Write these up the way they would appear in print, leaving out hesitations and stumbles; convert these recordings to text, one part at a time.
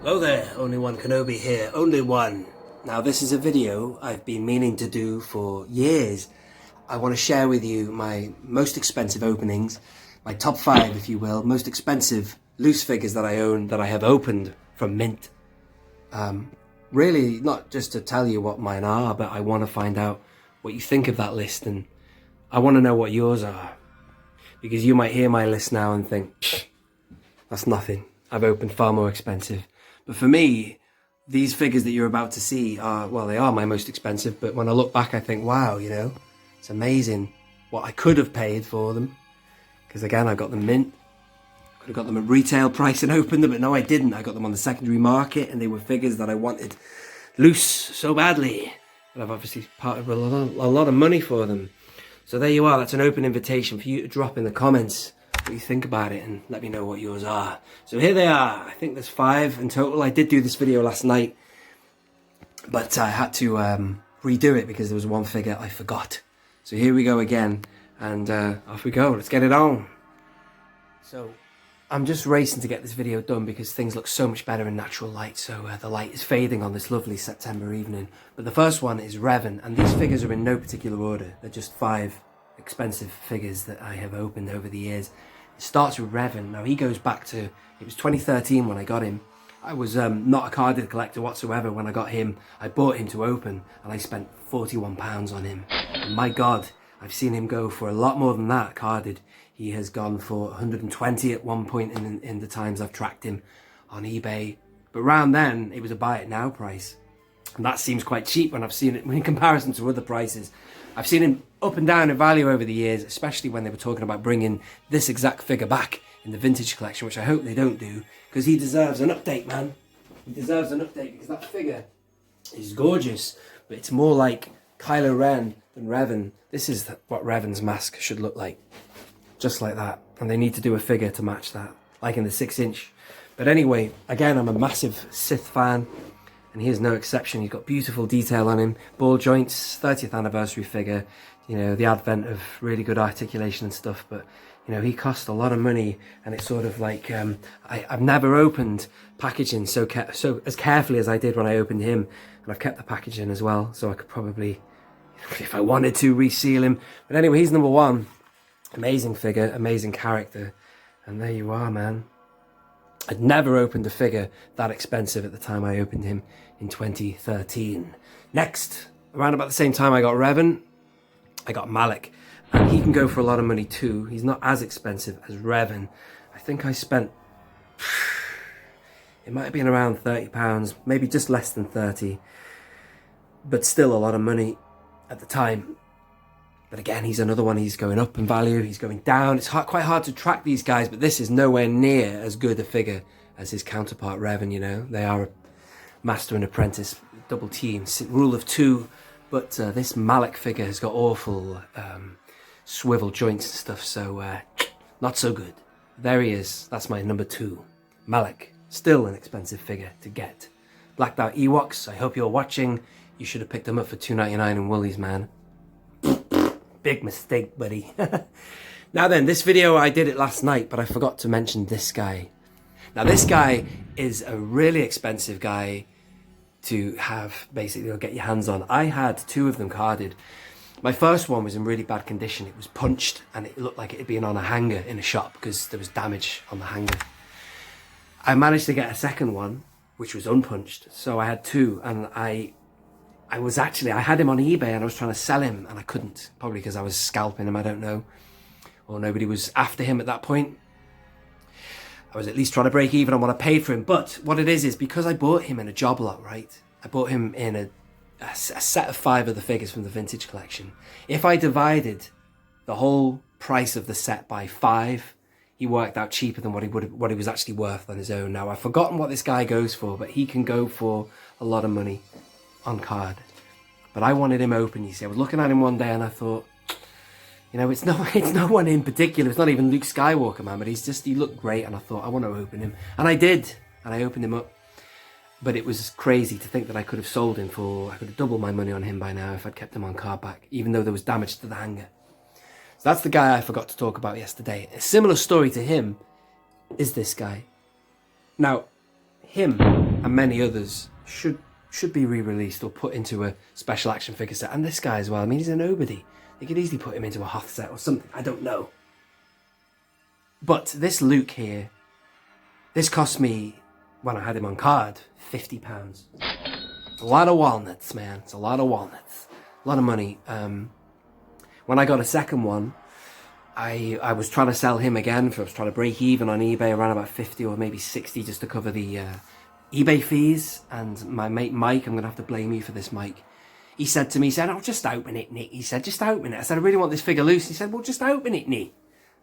Hello there, only one Kenobi here, only one. Now this is a video I've been meaning to do for years. I want to share with you my most expensive openings, my top 5 if you will, most expensive loose figures that I own, that I have opened from mint. Really not just to tell you what mine are, but I want to find out what you think of that list, and I want to know what yours are. Because you might hear my list now and think, that's nothing, I've opened far more expensive. But for me, these figures that you're about to see are, well, they are my most expensive, but when I look back I think, wow, you know, it's amazing what I could have paid for them. Because again, I got them mint. Could have got them at retail price and opened them, but no I didn't. I got them on the secondary market, and they were figures that I wanted loose so badly. And I've obviously parted with a lot of money for them. So there you are, that's an open invitation for you to drop in the comments what you think about it and let me know what yours are. So here they are. I think there's 5 in total. I did do this video last night, but I had to redo it because there was one figure I forgot. So here we go again, and off we go. Let's get it on. So I'm just racing to get this video done because things look so much better in natural light. So the light is fading on this lovely September evening. But the first one is Revan, and these figures are in no particular order. They're just 5 expensive figures that I have opened over the years. It starts with Revan. Now he goes back to, it was 2013 when I got him. I was not a carded collector whatsoever when I got him. I bought him to open and I spent £41 on him. And my God, I've seen him go for a lot more than that carded. He has gone for 120 at one point in the times I've tracked him on eBay. But around then, it was a buy it now price. And that seems quite cheap when I've seen it in comparison to other prices. I've seen him up and down in value over the years, especially when they were talking about bringing this exact figure back in the vintage collection, which I hope they don't do, because he deserves an update, man. He deserves an update because that figure is gorgeous, but it's more like Kylo Ren than Revan. This is what Revan's mask should look like, just like that. And they need to do a figure to match that, like in the 6-inch. But anyway, again, I'm a massive Sith fan, and he is no exception. He's got beautiful detail on him, ball joints, 30th anniversary figure, you know, the advent of really good articulation and stuff. But you know, he cost a lot of money, and it's sort of like I've never opened packaging so as carefully as I did when I opened him, and I've kept the packaging as well, so I could probably, if I wanted to, reseal him. But anyway, he's number 1. Amazing figure, amazing character, and there you are, man. I'd never opened a figure that expensive at the time I opened him in 2013. Next, around about the same time I got Revan, I got Malak, and he can go for a lot of money too. He's not as expensive as Revan. I think I spent, it might have been around £30, maybe just less than 30, but still a lot of money at the time. But again, he's another one. He's going up in value, he's going down. It's quite hard to track these guys, but this is nowhere near as good a figure as his counterpart Revan, you know. They are a master and apprentice, double team, rule of 2. But this Malak figure has got awful swivel joints and stuff, so not so good. There he is. That's my number 2. Malak, still an expensive figure to get. Blacked out Ewoks, I hope you're watching. You should have picked them up for $2.99 in Woolies, man. Big mistake, buddy. Now then, this video, I did it last night, but I forgot to mention this guy. Now this guy is a really expensive guy to have, basically, get your hands on. I had 2 of them carded. My first one was in really bad condition. It was punched and it looked like it had been on a hanger in a shop because there was damage on the hanger. I managed to get a second one, which was unpunched. So I had 2, and I had him on eBay and I was trying to sell him and I couldn't, probably because I was scalping him, I don't know, or nobody was after him at that point. I was at least trying to break even on what I paid for him. But what it is because I bought him in a job lot, right? I bought him in a set of 5 of the figures from the vintage collection. If I divided the whole price of the set by 5, he worked out cheaper than what he was actually worth on his own. Now I've forgotten what this guy goes for, but he can go for a lot of money on card. But I wanted him open, you see. I was looking at him one day and I thought, you know, it's no one in particular. It's not even Luke Skywalker, man, but he looked great, and I thought, I want to open him. And I did, and I opened him up. But it was crazy to think that I could have sold him for, I could have doubled my money on him by now if I'd kept him on card back, even though there was damage to the hanger. So that's the guy I forgot to talk about yesterday. A similar story to him is this guy. Now, him and many others should be re-released or put into a special action figure set. And this guy as well. I mean, he's a nobody. They could easily put him into a Hoth set or something. I don't know. But this Luke here, this cost me, when I had him on card, £50. A lot of walnuts, man. It's a lot of walnuts. A lot of money. When I got a second one, I was trying to sell him again. I was trying to break even on eBay around about 50 or maybe 60 just to cover the eBay fees. And my mate Mike, I'm going to have to blame you for this, Mike. He said to me, he said, "Oh, just open it, Nick." He said, "Just open it." I said, "I really want this figure loose." He said, "Well, just open it, Nick."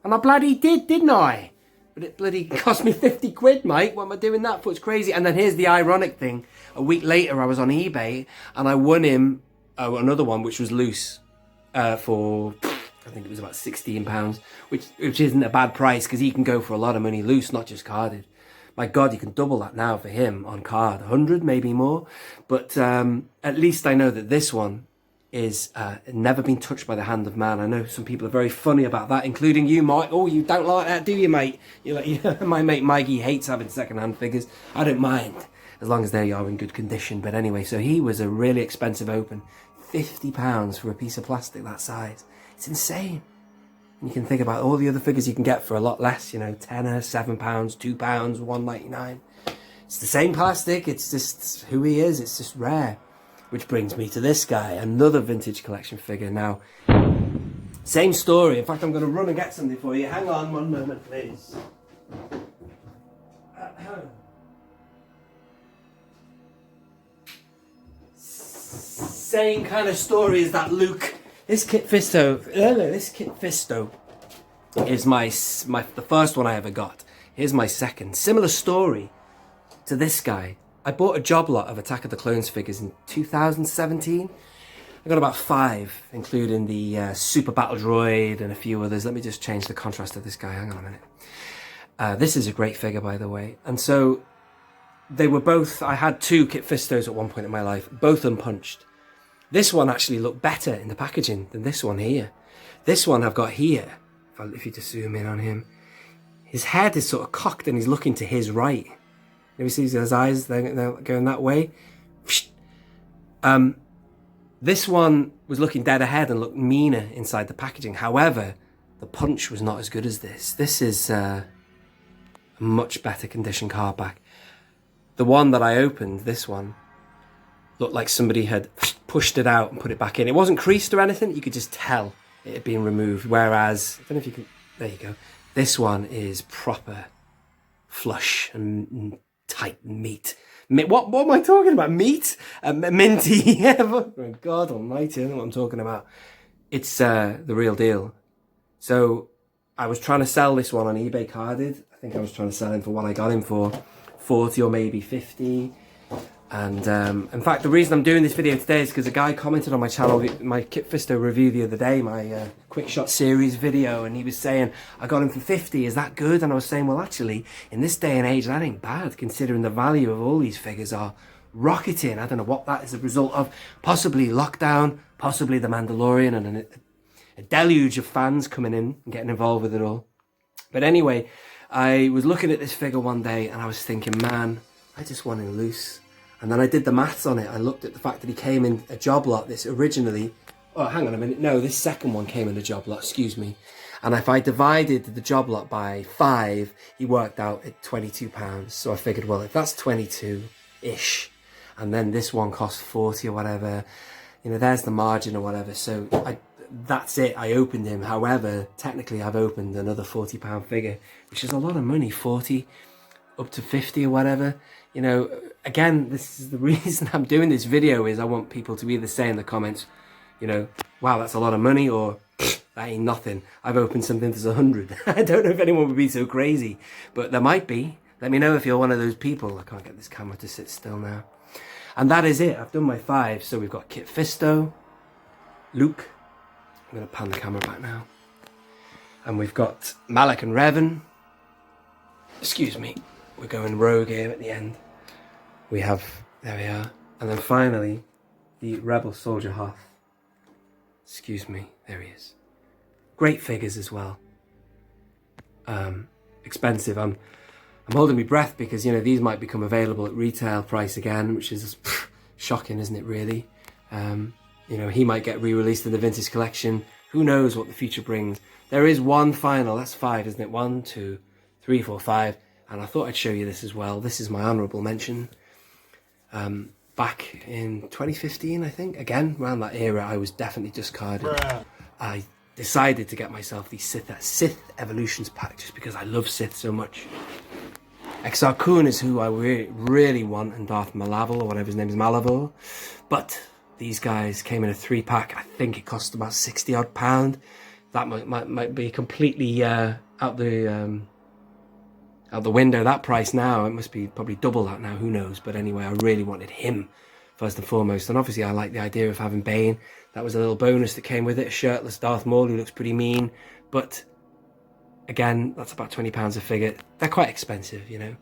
And I bloody did, didn't I? But it bloody cost me 50 quid, Mike. What am I doing that for? It's crazy. And then here's the ironic thing. A week later, I was on eBay and I won him another one, which was loose for, I think it was about £16, which isn't a bad price because he can go for a lot of money loose, not just carded. My God, you can double that now for him on card, 100, maybe more. But at least I know that this one is never been touched by the hand of man. I know some people are very funny about that, including you, Mike. Oh, you don't like that, do you, mate? You're like, yeah, my mate Mikey hates having second-hand figures. I don't mind, as long as they are in good condition. But anyway, so he was a really expensive open. £50 for a piece of plastic that size. It's insane. And you can think about all the other figures you can get for a lot less, you know, tenner, £7, £2, £1.99. It's the same plastic, it's just who he is, it's just rare. Which brings me to this guy, another vintage collection figure. Now, same story. In fact, I'm going to run and get something for you. Hang on one moment, please. Same kind of story as that Luke. This Kit Fisto is the first one I ever got. Here's my second. Similar story to this guy. I bought a job lot of Attack of the Clones figures in 2017. I got about 5, including the Super Battle Droid and a few others. Let me just change the contrast of this guy. Hang on a minute. This is a great figure, by the way. And so they were both, I had 2 Kit Fistos at one point in my life, both unpunched. This one actually looked better in the packaging than this one here. This one I've got here, if you just zoom in on him, his head is sort of cocked and he's looking to his right. You see his eyes, they're going that way. This one was looking dead ahead and looked meaner inside the packaging. However, the punch was not as good as this. This is a much better condition card back. The one that I opened, this one, looked like somebody had pushed it out and put it back in. It wasn't creased or anything. You could just tell it had been removed. Whereas, I don't know if you can, there you go. This one is proper flush and tight meat. What am I talking about? Meat? Minty. Yeah, oh God almighty, I don't know what I'm talking about. It's the real deal. So I was trying to sell this one on eBay carded. I think I was trying to sell him for what I got him for, 40 or maybe 50. And in fact, the reason I'm doing this video today is because a guy commented on my channel, my Kit Fisto review the other day, my quick shot series video, and he was saying, I got him for 50, is that good? And I was saying, well, actually, in this day and age, that ain't bad, considering the value of all these figures are rocketing. I don't know what that is a result of. Possibly lockdown, possibly The Mandalorian, and a deluge of fans coming in and getting involved with it all. But anyway, I was looking at this figure one day, and I was thinking, man, I just want him loose. And then I did the maths on it. I looked at the fact that he came in a job lot. This originally, oh, hang on a minute. No, this second one came in a job lot, excuse me. And if I divided the job lot by 5, he worked out at £22. So I figured, well, if that's 22-ish, and then this one cost 40 or whatever, you know, there's the margin or whatever. So that's it. I opened him. However, technically I've opened another £40 figure, which is a lot of money, 40 up to 50 or whatever. You know, again, this is the reason I'm doing this video, is I want people to either say in the comments, you know, wow, that's a lot of money, or that ain't nothing. I've opened something that's 100. I don't know if anyone would be so crazy, but there might be. Let me know if you're one of those people. I can't get this camera to sit still now. And that is it. I've done my 5. So we've got Kit Fisto, Luke. I'm going to pan the camera back now. And we've got Malak and Revan. Excuse me. We're going rogue here at the end. We have, there we are. And then finally, the Rebel Soldier Hoth. Excuse me, there he is. Great figures as well. Expensive. I'm holding my breath because, you know, these might become available at retail price again, which is shocking, isn't it, really? You know, he might get re-released in the vintage collection. Who knows what the future brings? There is one final, that's 5, isn't it? 1, 2, 3, 4, 5. And I thought I'd show you this as well. This is my honourable mention. Back in 2015, I think, again, around that era, I was definitely discarded. I decided to get myself the Sith Evolutions pack just because I love Sith so much. Exar Kun is who I really want, and Darth Malavel, or whatever his name is, Malavor. But these guys came in a 3-pack. I think it cost about £60 odd. That might be completely out the window, that price now. It must be probably double that now, who knows. But anyway, I really wanted him first and foremost. And obviously I like the idea of having Bane. That was a little bonus that came with it. A shirtless Darth Maul who looks pretty mean. But again, that's about £20 a figure. They're quite expensive, you know.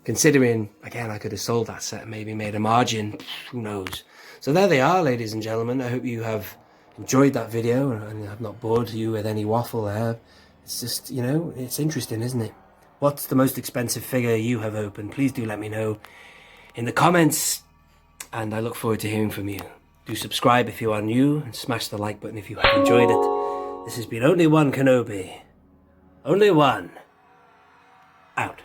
Considering, again, I could have sold that set and maybe made a margin. Who knows. So there they are, ladies and gentlemen. I hope you have enjoyed that video and I've not bored you with any waffle there. It's just, you know, it's interesting, isn't it? What's the most expensive figure you have opened? Please do let me know in the comments. And I look forward to hearing from you. Do subscribe if you are new and smash the like button if you have enjoyed it. This has been Only One Kenobi. Only One. Out.